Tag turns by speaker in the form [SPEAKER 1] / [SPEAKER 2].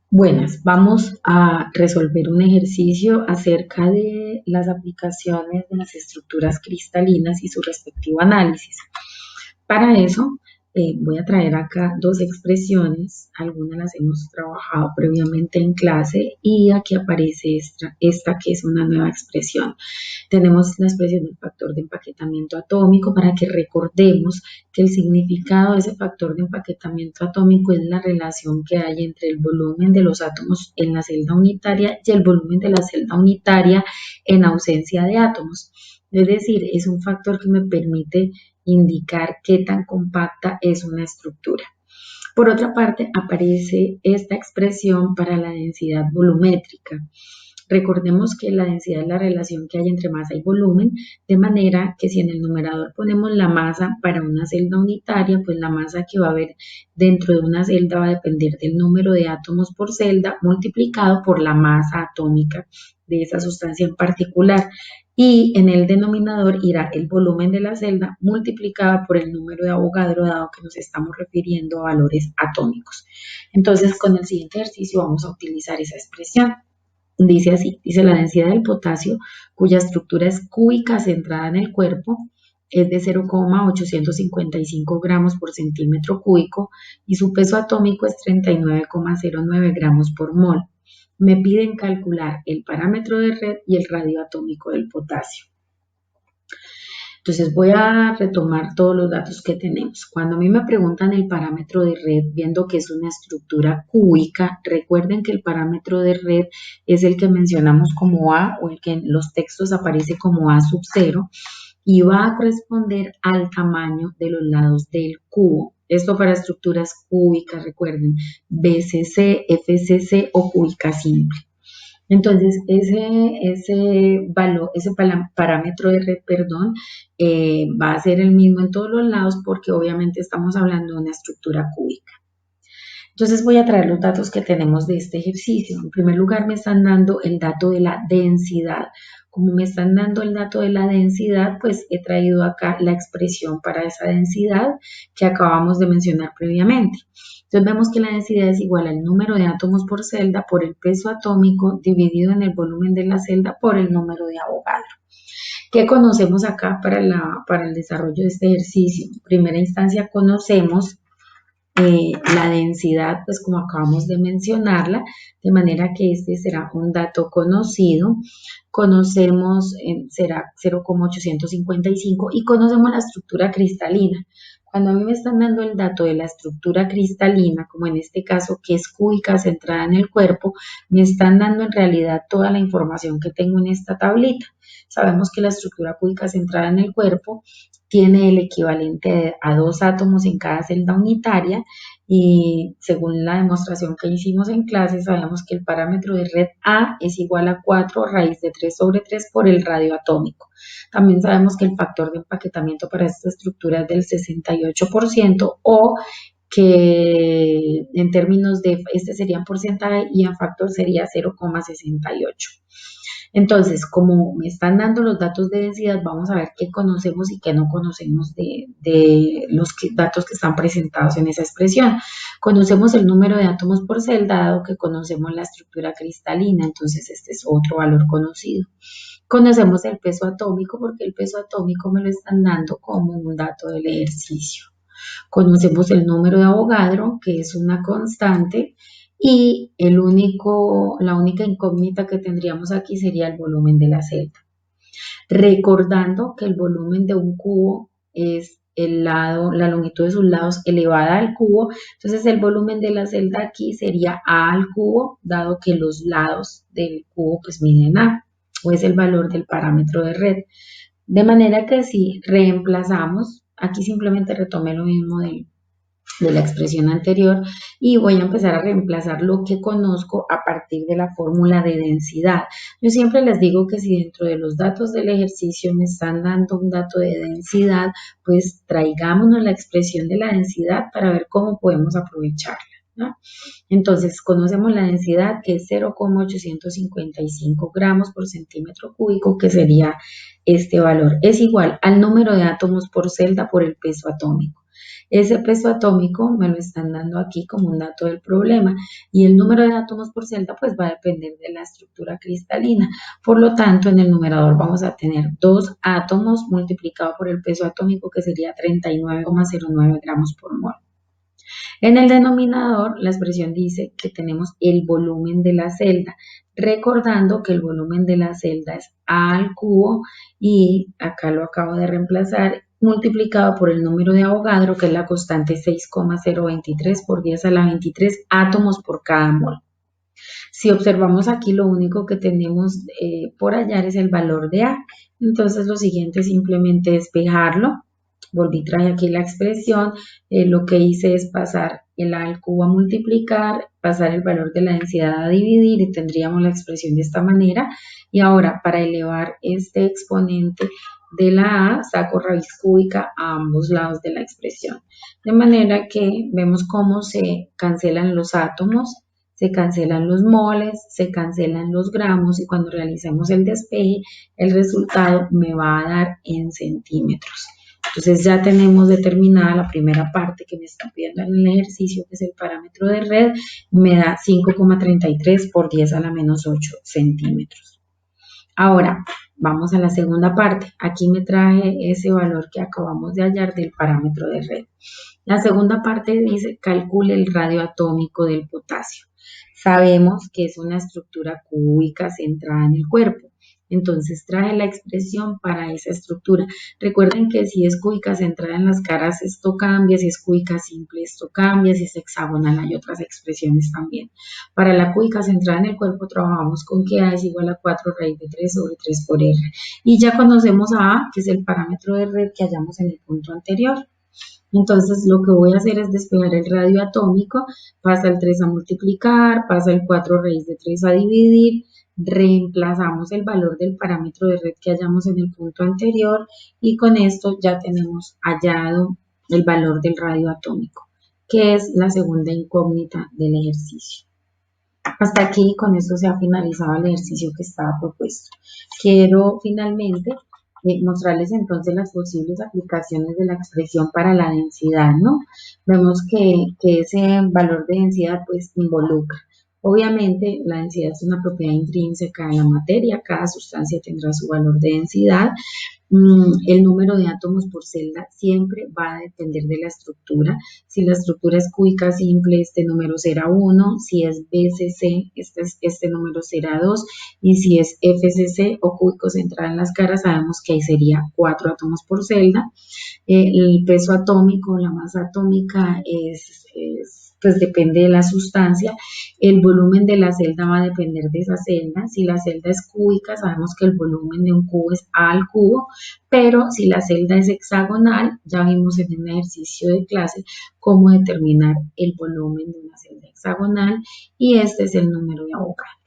[SPEAKER 1] Buenas, vamos a resolver un ejercicio acerca de las aplicaciones de las estructuras cristalinas y su respectivo análisis. Para eso, voy a traer acá dos expresiones, algunas las hemos trabajado previamente en clase y aquí aparece esta que es una nueva expresión. Tenemos la expresión del factor de empaquetamiento atómico para que recordemos que el significado de ese factor de empaquetamiento atómico es la relación que hay entre el volumen de los átomos en la celda unitaria y el volumen de la celda unitaria en ausencia de átomos. Es decir, es un factor que me permite indicar qué tan compacta es una estructura. Por otra parte, aparece esta expresión para la densidad volumétrica. Recordemos que la densidad es la relación que hay entre masa y volumen, de manera que si en el numerador ponemos la masa para una celda unitaria, pues la masa que va a haber dentro de una celda va a depender del número de átomos por celda multiplicado por la masa atómica de esa sustancia en particular. Y en el denominador irá el volumen de la celda multiplicado por el número de Avogadro, dado que nos estamos refiriendo a valores atómicos. Entonces, con el siguiente ejercicio vamos a utilizar esa expresión. Dice así, dice la densidad del potasio, cuya estructura es cúbica centrada en el cuerpo, es de 0,855 gramos por centímetro cúbico y su peso atómico es 39,09 gramos por mol. Me piden calcular el parámetro de red y el radio atómico del potasio. Entonces voy a retomar todos los datos que tenemos. Cuando a mí me preguntan el parámetro de red, viendo que es una estructura cúbica, recuerden que el parámetro de red es el que mencionamos como A o el que en los textos aparece como A sub 0 y va a corresponder al tamaño de los lados del cubo. Esto para estructuras cúbicas, recuerden, BCC, FCC o cúbica simple. Entonces, ese valor, ese parámetro de red, perdón, va a ser el mismo en todos los lados porque obviamente estamos hablando de una estructura cúbica. Entonces voy a traer los datos que tenemos de este ejercicio. En primer lugar me están dando el dato de la densidad. Como me están dando el dato de la densidad, pues he traído acá la expresión para esa densidad que acabamos de mencionar previamente. Entonces vemos que la densidad es igual al número de átomos por celda por el peso atómico dividido en el volumen de la celda por el número de Avogadro. ¿Qué conocemos acá para el desarrollo de este ejercicio? En primera instancia conocemos la densidad, pues como acabamos de mencionarla, de manera que este será un dato conocido. Conocemos, será 0,855 y conocemos la estructura cristalina. Cuando a mí me están dando el dato de la estructura cristalina, como en este caso que es cúbica centrada en el cuerpo, me están dando en realidad toda la información que tengo en esta tablita. Sabemos que la estructura cúbica centrada en el cuerpo tiene el equivalente a 2 átomos en cada celda unitaria y según la demostración que hicimos en clase sabemos que el parámetro de red A es igual a 4 raíz de 3 sobre 3 por el radio atómico. También sabemos que el factor de empaquetamiento para esta estructura es del 68% o que en términos de, este sería en porcentaje y en factor sería 0,68. Entonces, como me están dando los datos de densidad, vamos a ver qué conocemos y qué no conocemos de los datos que están presentados en esa expresión. Conocemos el número de átomos por celda, dado que conocemos la estructura cristalina, entonces este es otro valor conocido. Conocemos el peso atómico porque el peso atómico me lo están dando como un dato del ejercicio. Conocemos el número de Avogadro, que es una constante, y la única incógnita que tendríamos aquí sería el volumen de la celda. Recordando que el volumen de un cubo es la longitud de sus lados elevada al cubo, entonces el volumen de la celda aquí sería A al cubo, dado que los lados del cubo pues miden A, o es el valor del parámetro de red. De manera que si reemplazamos, aquí simplemente retomé lo mismo de la expresión anterior y voy a empezar a reemplazar lo que conozco a partir de la fórmula de densidad. Yo siempre les digo que si dentro de los datos del ejercicio me están dando un dato de densidad, pues traigámonos la expresión de la densidad para ver cómo podemos aprovecharla, ¿no? Entonces, conocemos la densidad que es 0,855 gramos por centímetro cúbico, que sería este valor. Es igual al número de átomos por celda por el peso atómico. Ese peso atómico me lo están dando aquí como un dato del problema y el número de átomos por celda pues va a depender de la estructura cristalina. Por lo tanto, en el numerador vamos a tener 2 átomos multiplicado por el peso atómico que sería 39,09 gramos por mol. En el denominador, la expresión dice que tenemos el volumen de la celda, recordando que el volumen de la celda es A al cubo y acá lo acabo de reemplazar multiplicado por el número de Avogadro, que es la constante 6,023 por 10 a la 23 átomos por cada mol. Si observamos aquí, lo único que tenemos por hallar es el valor de A. Entonces, lo siguiente es simplemente despejarlo. Volví, traje aquí la expresión. Lo que hice es pasar el A al cubo a multiplicar, pasar el valor de la densidad a dividir y tendríamos la expresión de esta manera. Y ahora, para elevar este exponente de la A, saco raíz cúbica a ambos lados de la expresión. De manera que vemos cómo se cancelan los átomos, se cancelan los moles, se cancelan los gramos y cuando realicemos el despeje, el resultado me va a dar en centímetros. Entonces ya tenemos determinada la primera parte que me están pidiendo en el ejercicio, que es el parámetro de red, me da 5,33 por 10 a la menos 8 centímetros. Ahora, vamos a la segunda parte. Aquí me traje ese valor que acabamos de hallar del parámetro de red. La segunda parte dice, calcule el radio atómico del potasio. Sabemos que es una estructura cúbica centrada en el cuerpo. Entonces traje la expresión para esa estructura. Recuerden que si es cúbica centrada en las caras, esto cambia. Si es cúbica simple, esto cambia. Si es hexagonal, hay otras expresiones también. Para la cúbica centrada en el cuerpo, trabajamos con que A es igual a 4 raíz de 3 sobre 3 por R. Y ya conocemos a A, que es el parámetro de red que hallamos en el punto anterior. Entonces, lo que voy a hacer es despejar el radio atómico, pasa el 3 a multiplicar, pasa el 4 raíz de 3 a dividir, reemplazamos el valor del parámetro de red que hallamos en el punto anterior y con esto ya tenemos hallado el valor del radio atómico, que es la segunda incógnita del ejercicio. Hasta aquí, con esto se ha finalizado el ejercicio que estaba propuesto. Quiero finalmente mostrarles entonces las posibles aplicaciones de la expresión para la densidad, ¿no? Vemos que ese valor de densidad pues involucra. Obviamente la densidad es una propiedad intrínseca de la materia, cada sustancia tendrá su valor de densidad. El número de átomos por celda siempre va a depender de la estructura. Si la estructura es cúbica simple, este número será 1. Si es BCC, este número será 2. Y si es FCC o cúbico centrado en las caras, sabemos que ahí sería 4 átomos por celda. El peso atómico, la masa atómica pues depende de la sustancia. El volumen de la celda va a depender de esa celda. Si la celda es cúbica, sabemos que el volumen de un cubo es A al cubo, pero si la celda es hexagonal, ya vimos en un ejercicio de clase cómo determinar el volumen de una celda hexagonal y este es el número de Avogadro.